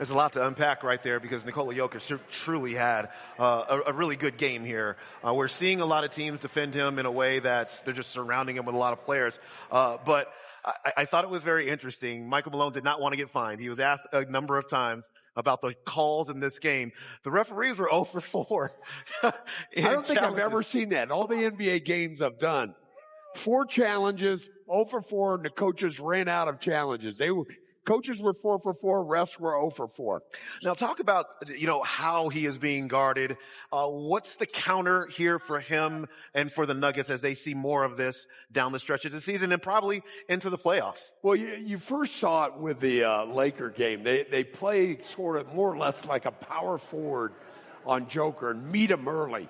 There's a lot to unpack right there because Nikola Jokic truly had a really good game here. We're seeing a lot of teams defend him in a way that they're just surrounding him with a lot of players. But I thought it was very interesting. Michael Malone did not want to get fined. He was asked a number of times about the calls in this game. The referees were 0 for 4. I don't think I've ever seen that. All the NBA games I've done, 4 challenges, 0 for 4, and the coaches ran out of challenges. Coaches were 4 for 4, refs were 0 for 4. Now talk about, how he is being guarded. What's the counter here for him and for the Nuggets as they see more of this down the stretch of the season and probably into the playoffs? Well, you first saw it with the Laker game. They play sort of more or less like a power forward on Joker and meet him early.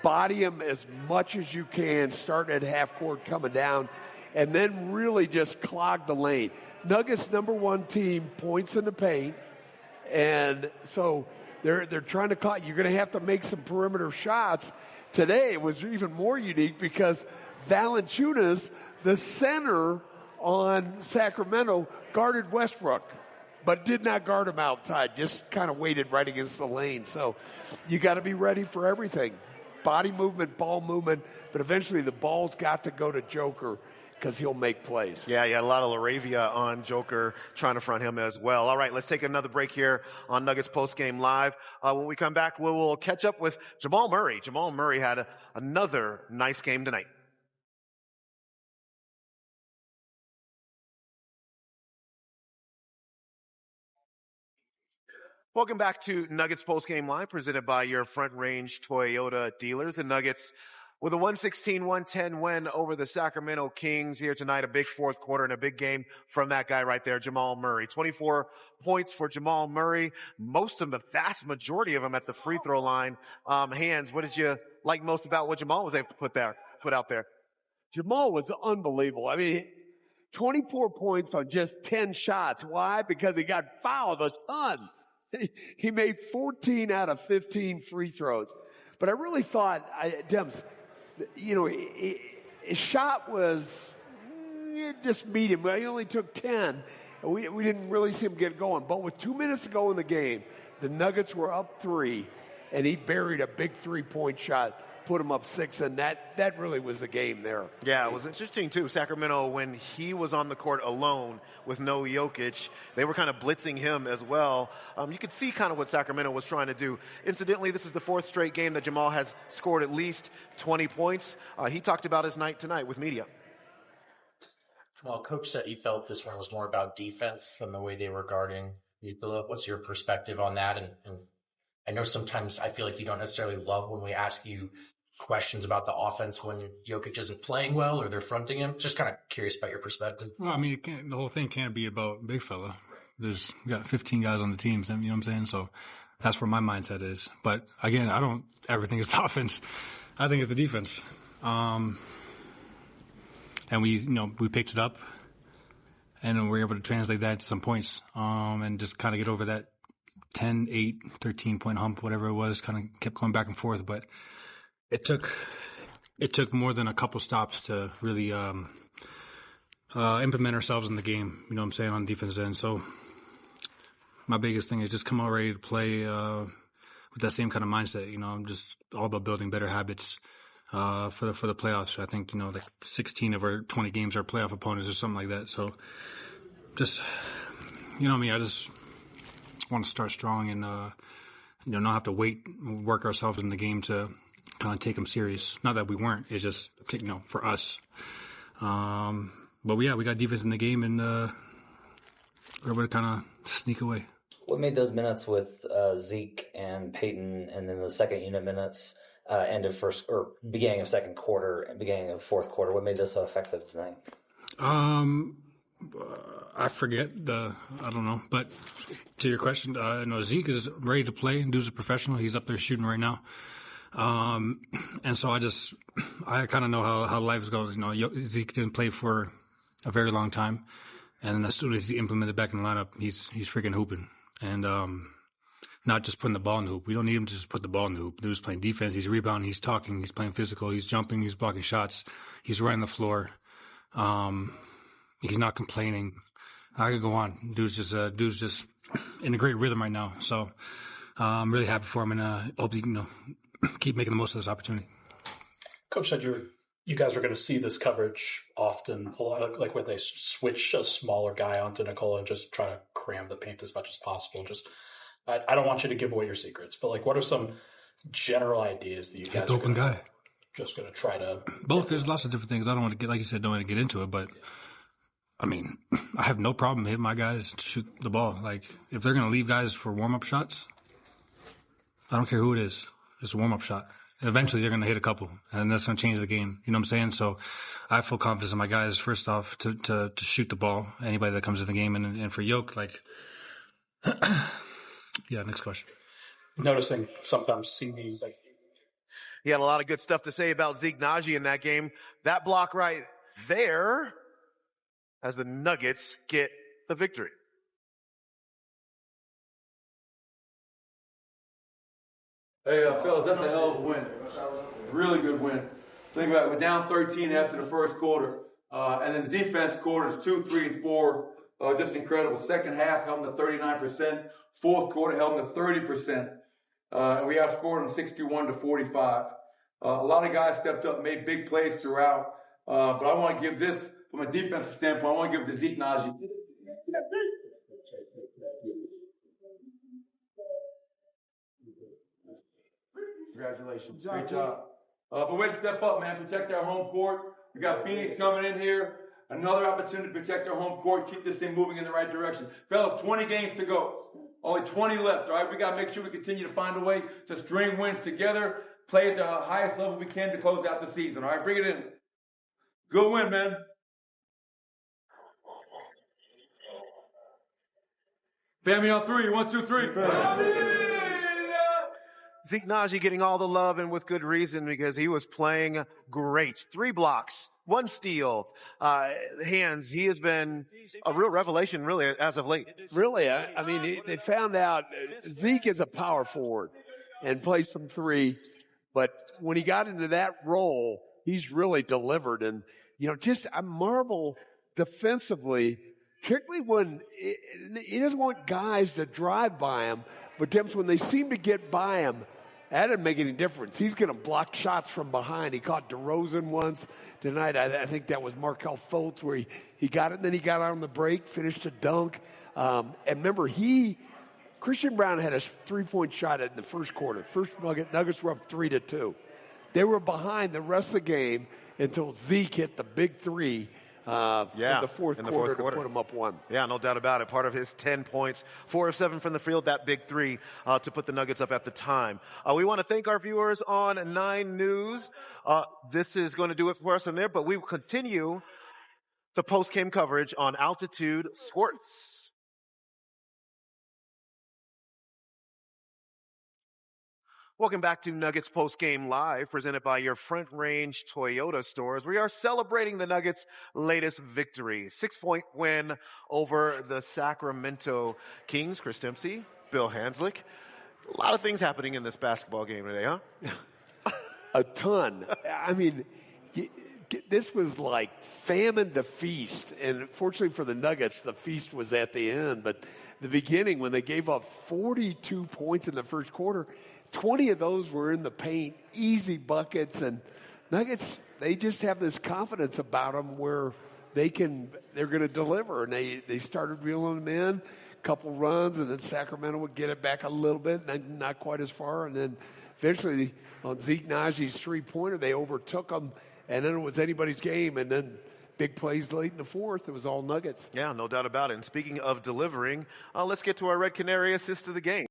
Body him as much as you can, start at half court coming down, and then really just clog the lane. Nuggets #1 team, points in the paint, and so they're trying to clog. You're going to have to make some perimeter shots. Today it was even more unique because Valanciunas, the center on Sacramento, guarded Westbrook, but did not guard him outside, just kind of waited right against the lane. So you got to be ready for everything. Body movement, ball movement, but eventually the ball's got to go to Joker because he'll make plays. Yeah, a lot of LaRavia on Joker trying to front him as well. All right, let's take another break here on Nuggets Post Game Live. When we come back, we will catch up with Jamal Murray. Jamal Murray had another nice game tonight. Welcome back to Nuggets Post Game Live, presented by your Front Range Toyota dealers. The Nuggets with a 116-110 win over the Sacramento Kings here tonight, a big fourth quarter and a big game from that guy right there, Jamal Murray. 24 points for Jamal Murray, most of the vast majority of them at the free throw line. Hands, what did you like most about what Jamal was able to put out there? Jamal was unbelievable. I mean, 24 points on just 10 shots. Why? Because he got fouled a ton. He made 14 out of 15 free throws. But I really thought, Dems, his shot was just medium. He only took 10. We didn't really see him get going. But with 2 minutes to go in the game, the Nuggets were up 3, and he buried a big 3-point shot, put him up 6, and that really was the game there. Yeah, it was interesting, too. Sacramento, when he was on the court alone with no Jokic, they were kind of blitzing him as well. You could see kind of what Sacramento was trying to do. Incidentally, this is the 4th straight game that Jamal has scored at least 20 points. He talked about his night tonight with media. Jamal, Coach said he felt this one was more about defense than the way they were guarding Nikola. What's your perspective on that? And I know sometimes I feel like you don't necessarily love when we ask you questions about the offense when Jokic isn't playing well or they're fronting him. Just kind of curious about your perspective. Well, I mean, the whole thing can't be about big fella. We got 15 guys on the team, you know what I'm saying? So that's where my mindset is. But again, I don't ever think it's the offense. I think it's the defense. And we picked it up, and then we were able to translate that to some points, and just kind of get over that 10, 8, 13-point hump, whatever it was. Kind of kept going back and forth, but it took more than a couple stops to really implement ourselves in the game. You know what I'm saying, on the defense end. So my biggest thing is just come out ready to play with that same kind of mindset. I'm just all about building better habits. For the playoffs. I think, like 16 of our 20 games are playoff opponents or something like that. So just, I just want to start strong and, not have to work ourselves in the game to kind of take them serious. Not that we weren't, it's just, for us. But yeah, we got defense in the game and, we're able to kind of sneak away. What made those minutes with Zeke and Peyton and then the second unit minutes end of first or beginning of second quarter and beginning of fourth quarter? What made this so effective tonight? I forget. I don't know. But to your question, Zeke is ready to play. Dude's a professional. He's up there shooting right now. And so I kind of know how life goes. Zeke didn't play for a very long time. And then as soon as he implemented back in the lineup, he's freaking hooping. And, not just putting the ball in the hoop. We don't need him to just put the ball in the hoop. Dude's playing defense. He's rebounding. He's talking. He's playing physical. He's jumping. He's blocking shots. He's running the floor. He's not complaining. I could go on. Dude's just in a great rhythm right now. So I'm really happy for him, and hope he can keep making the most of this opportunity. Coach said you guys are going to see this coverage often, like when they switch a smaller guy onto Nikola and just try to cram the paint as much as possible. I don't want you to give away your secrets, but like, what are some general ideas that you guys are open guy. Just going to try to both? There's lots of different things. I don't want to get, like you said, don't want to get into it, but I mean, I have no problem hitting my guys to shoot the ball. Like, if they're going to leave guys for warm-up shots, I don't care who it is. It's a warm-up shot. Eventually, they're going to hit a couple, and that's going to change the game. You know what I'm saying? So I feel confident in my guys, first off, to shoot the ball, anybody that comes in the game. And for Yoke, like, yeah, next question. Noticing sometimes see me like. He had a lot of good stuff to say about Zeke Nnaji in that game. That block right there as the Nuggets get the victory. Hey, fellas, that's a hell of a win. Really good win. Think about it. We're down 13 after the first quarter. And then the defense quarters 2, 3, and 4. Just incredible. Second half held them to 39%. Fourth quarter held them to 30%. And we outscored them 61-45. A lot of guys stepped up, made big plays throughout. But I want to give this, from a defensive standpoint, I want to give it to Zeke Nnaji. Congratulations. Great job. But way to step up, man. Protect our home court. We got Phoenix coming in here. Another opportunity to protect our home court. Keep this thing moving in the right direction. Fellas, 20 games to go. Only 20 left, all right? We got to make sure we continue to find a way to string wins together, play at the highest level we can to close out the season, all right? Bring it in. Good win, man. Family on 3. 1, 2, 3. Zeke Nnaji getting all the love, and with good reason, because he was playing great. 3 blocks, 1 steal, hands. He has been a real revelation, really, as of late. Really, I mean, they found out Zeke is a power forward and plays some 3, but when he got into that role, he's really delivered. And, I marvel defensively, particularly when he doesn't want guys to drive by him, but when they seem to get by him, that didn't make any difference. He's going to block shots from behind. He caught DeRozan once tonight. I think that was Markelle Fultz where he got it, and then he got out on the break, finished a dunk. And remember, Christian Brown had a 3-point shot in the first quarter. First Nuggets were up 3-2. They were behind the rest of the game until Zeke hit the big 3. In the fourth quarter to put him up 1. Yeah, no doubt about it. Part of his 10 points, 4 of 7 from the field, that big 3 to put the Nuggets up at the time. We want to thank our viewers on 9 News. This is going to do it for us in there, but we will continue the post-game coverage on Altitude Sports. Welcome back to Nuggets Postgame Live, presented by your Front Range Toyota stores. We are celebrating the Nuggets' latest victory, 6-point win over the Sacramento Kings. Chris Dempsey, Bill Hanslick. A lot of things happening in this basketball game today, huh? A ton. I mean, this was like famine to feast. And fortunately for the Nuggets, the feast was at the end. But the beginning, when they gave up 42 points in the first quarter, 20 of those were in the paint, easy buckets, and Nuggets, they just have this confidence about them where they're going to deliver, and they started reeling them in, a couple runs, and then Sacramento would get it back a little bit, not quite as far, and then eventually on Zeke Nnaji's 3-pointer, they overtook them, and then it was anybody's game, and then big plays late in the fourth, it was all Nuggets. Yeah, no doubt about it. And speaking of delivering, let's get to our Red Canary assist of the game.